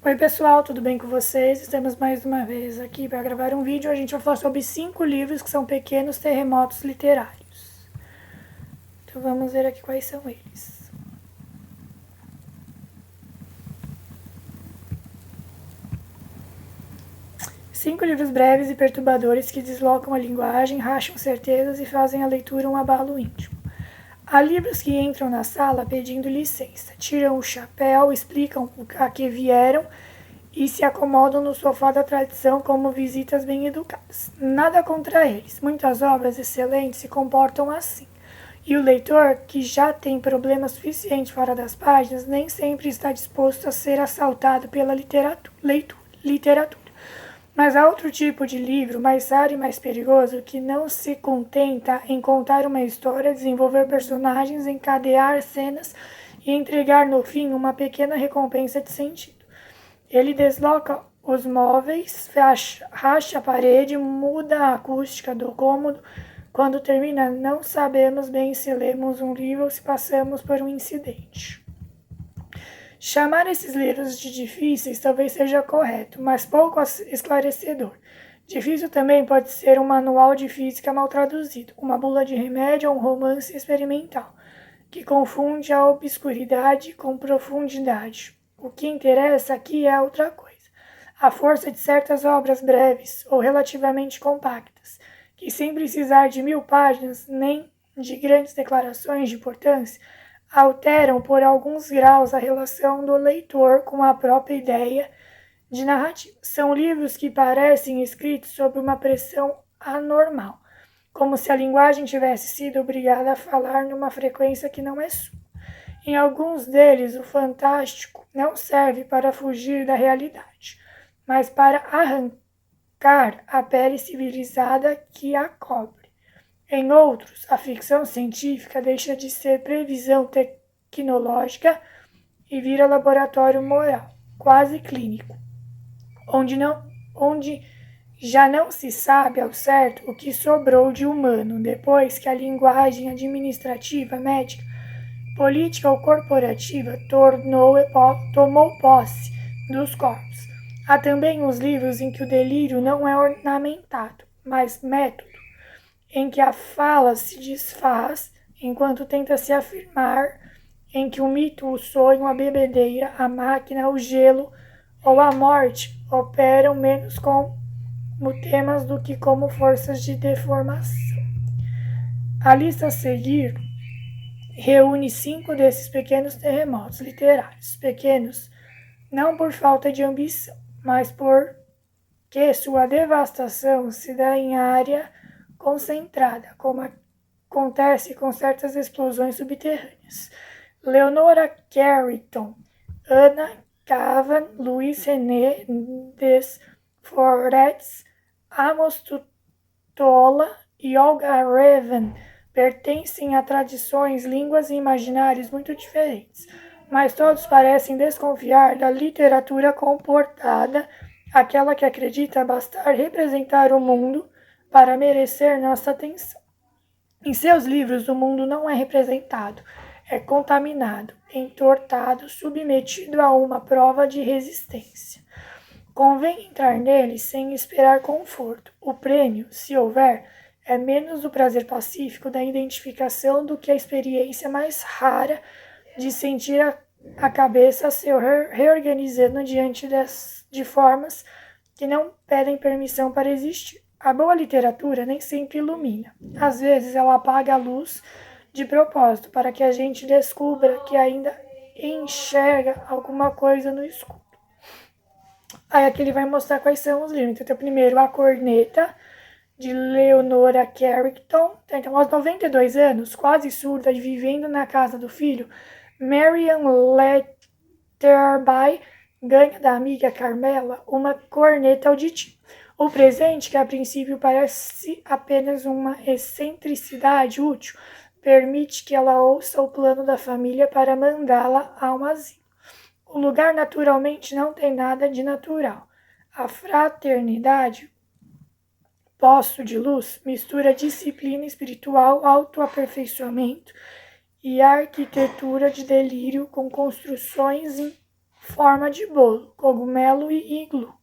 Oi pessoal, tudo bem com vocês? Estamos mais uma vez aqui para gravar um vídeo. A gente vai falar sobre 5 livros que são pequenos terremotos literários. Então vamos ver aqui quais são eles. Cinco livros breves e perturbadores que deslocam a linguagem, racham certezas e fazem a leitura um abalo íntimo. Há livros que entram na sala pedindo licença, tiram o chapéu, explicam a que vieram e se acomodam no sofá da tradição como visitas bem educadas. Nada contra eles. Muitas obras excelentes se comportam assim. E o leitor, que já tem problemas suficientes fora das páginas, nem sempre está disposto a ser assaltado pela literatura. Mas há outro tipo de livro, mais raro e mais perigoso, que não se contenta em contar uma história, desenvolver personagens, encadear cenas e entregar no fim uma pequena recompensa de sentido. Ele desloca os móveis, racha a parede, muda a acústica do cômodo. Quando termina, não sabemos bem se lemos um livro ou se passamos por um incidente. Chamar esses livros de difíceis talvez seja correto, mas pouco esclarecedor. Difícil também pode ser um manual de física mal traduzido, uma bula de remédio ou um romance experimental, que confunde a obscuridade com profundidade. O que interessa aqui é outra coisa. A força de certas obras breves ou relativamente compactas, que sem precisar de 1000 páginas nem de grandes declarações de importância, alteram por alguns graus a relação do leitor com a própria ideia de narrativa. São livros que parecem escritos sob uma pressão anormal, como se a linguagem tivesse sido obrigada a falar numa frequência que não é sua. Em alguns deles, o fantástico não serve para fugir da realidade, mas para arrancar a pele civilizada que a cobre. Em outros, a ficção científica deixa de ser previsão tecnológica e vira laboratório moral, quase clínico, onde já não se sabe ao certo o que sobrou de humano depois que a linguagem administrativa, médica, política ou corporativa tomou posse dos corpos. Há também os livros em que o delírio não é ornamentado, mas método, em que a fala se desfaz enquanto tenta se afirmar, em que o mito, o sonho, a bebedeira, a máquina, o gelo ou a morte operam menos como temas do que como forças de deformação. A lista a seguir reúne 5 desses pequenos terremotos literários, pequenos não por falta de ambição, mas porque sua devastação se dá em área concentrada, como acontece com certas explosões subterrâneas. Leonora Carrington, Anna Cavan, Luiz René Desforets, Amos Tutola e Olga Raven pertencem a tradições, línguas e imaginários muito diferentes, mas todos parecem desconfiar da literatura comportada, aquela que acredita bastar representar o mundo para merecer nossa atenção. Em seus livros, o mundo não é representado, é contaminado, entortado, submetido a uma prova de resistência. Convém entrar nele sem esperar conforto. O prêmio, se houver, é menos o prazer pacífico da identificação do que a experiência mais rara de sentir a cabeça se reorganizando diante de formas que não pedem permissão para existir. A boa literatura nem sempre ilumina. Às vezes ela apaga a luz de propósito para que a gente descubra que ainda enxerga alguma coisa no escuro. Aí aqui ele vai mostrar quais são os livros. Então, primeiro, A Corneta, de Leonora Carrington. Então, aos 92 anos, quase surda e vivendo na casa do filho, Marian Letterby ganha da amiga Carmela uma corneta auditiva. O presente, que a princípio parece apenas uma excentricidade útil, permite que ela ouça o plano da família para mandá-la a um asilo. O lugar naturalmente não tem nada de natural. A fraternidade, poço de luz, mistura disciplina espiritual, autoaperfeiçoamento e arquitetura de delírio com construções forma de bolo, cogumelo e iglu.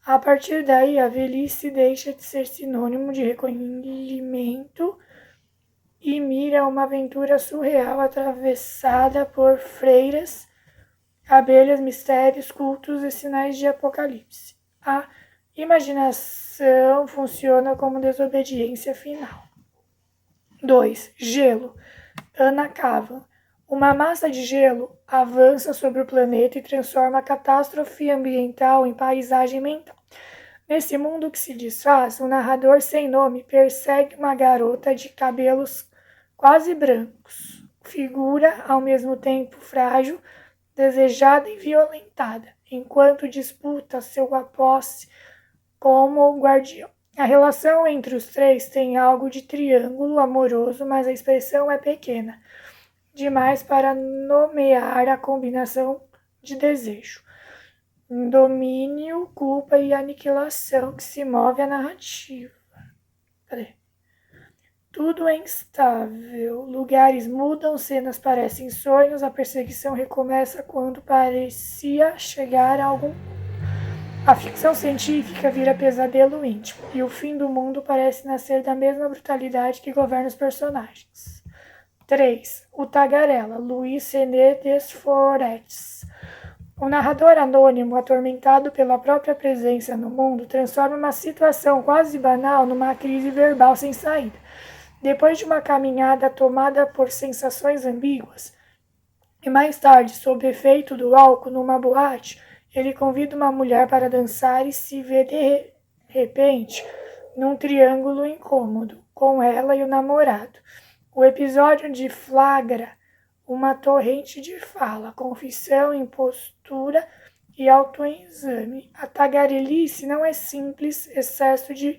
A partir daí, a velhice deixa de ser sinônimo de recolhimento e mira uma aventura surreal atravessada por freiras, abelhas, mistérios, cultos e sinais de apocalipse. A imaginação funciona como desobediência final. 2. Gelo. Ana Kavan. Uma massa de gelo avança sobre o planeta e transforma a catástrofe ambiental em paisagem mental. Nesse mundo que se desfaz, um narrador sem nome persegue uma garota de cabelos quase brancos, figura ao mesmo tempo frágil, desejada e violentada, enquanto disputa sua posse como guardião. A relação entre os três tem algo de triângulo amoroso, mas a expressão é pequena demais para nomear a combinação de desejo, domínio, culpa e aniquilação que se move a narrativa. Tudo é instável, lugares mudam, cenas parecem sonhos, a perseguição recomeça quando parecia chegar a algum ponto. A ficção científica vira pesadelo íntimo, e o fim do mundo parece nascer da mesma brutalidade que governa os personagens. 3. O Tagarela, Luiz René Desforets. O narrador anônimo, atormentado pela própria presença no mundo, transforma uma situação quase banal numa crise verbal sem saída. Depois de uma caminhada tomada por sensações ambíguas, e mais tarde, sob efeito do álcool numa boate, ele convida uma mulher para dançar e se vê de repente num triângulo incômodo, com ela e o namorado. O episódio deflagra uma torrente de fala, confissão, impostura e autoexame. A tagarelice não é simples excesso de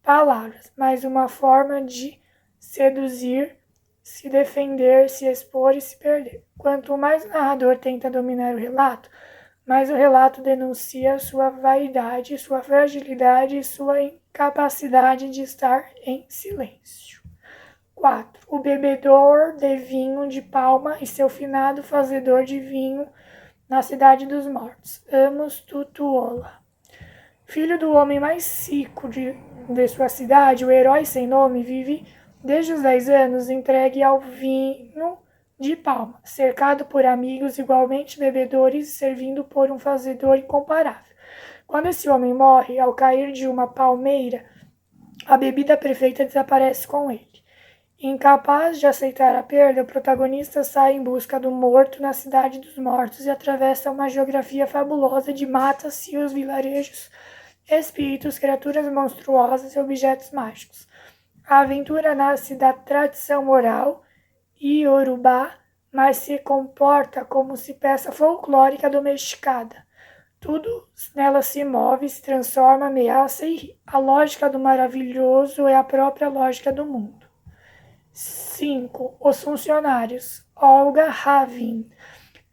palavras, mas uma forma de seduzir, se defender, se expor e se perder. Quanto mais o narrador tenta dominar o relato, mais o relato denuncia sua vaidade, sua fragilidade e sua incapacidade de estar em silêncio. 4. O bebedor de vinho de Palma e seu finado fazedor de vinho na cidade dos mortos, Amos Tutuola. Filho do homem mais rico de sua cidade, o herói sem nome vive desde os 10 anos entregue ao vinho de Palma, cercado por amigos igualmente bebedores e servindo por um fazedor incomparável. Quando esse homem morre, ao cair de uma palmeira, a bebida perfeita desaparece com ele. Incapaz de aceitar a perda, o protagonista sai em busca do morto na cidade dos mortos e atravessa uma geografia fabulosa de matas, rios, vilarejos, espíritos, criaturas monstruosas e objetos mágicos. A aventura nasce da tradição oral iorubá, mas se comporta como se peça folclórica domesticada. Tudo nela se move, se transforma, ameaça e ri. A lógica do maravilhoso é a própria lógica do mundo. 5. Os funcionários. Olga Ravin.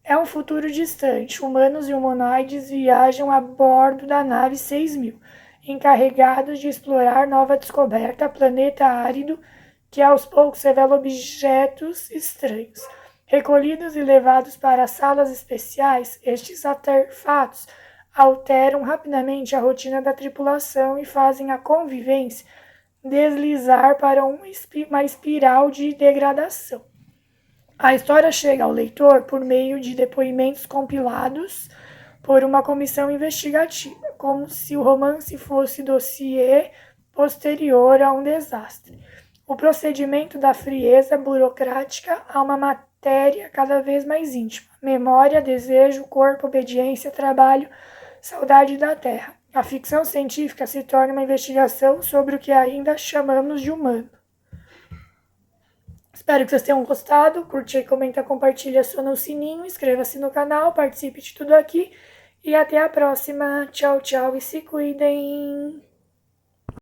É um futuro distante. Humanos e humanoides viajam a bordo da nave 6000, encarregados de explorar nova descoberta, planeta árido, que aos poucos revela objetos estranhos. Recolhidos e levados para salas especiais, estes artefatos alteram rapidamente a rotina da tripulação e fazem a convivência deslizar para uma espiral de degradação. A história chega ao leitor por meio de depoimentos compilados por uma comissão investigativa, como se o romance fosse dossiê posterior a um desastre. O procedimento da frieza burocrática a uma matéria cada vez mais íntima. Memória, desejo, corpo, obediência, trabalho, saudade da terra. A ficção científica se torna uma investigação sobre o que ainda chamamos de humano. Espero que vocês tenham gostado. Curte, comenta, compartilha, aciona o sininho, inscreva-se no canal, participe de tudo aqui. E até a próxima. Tchau, tchau e se cuidem!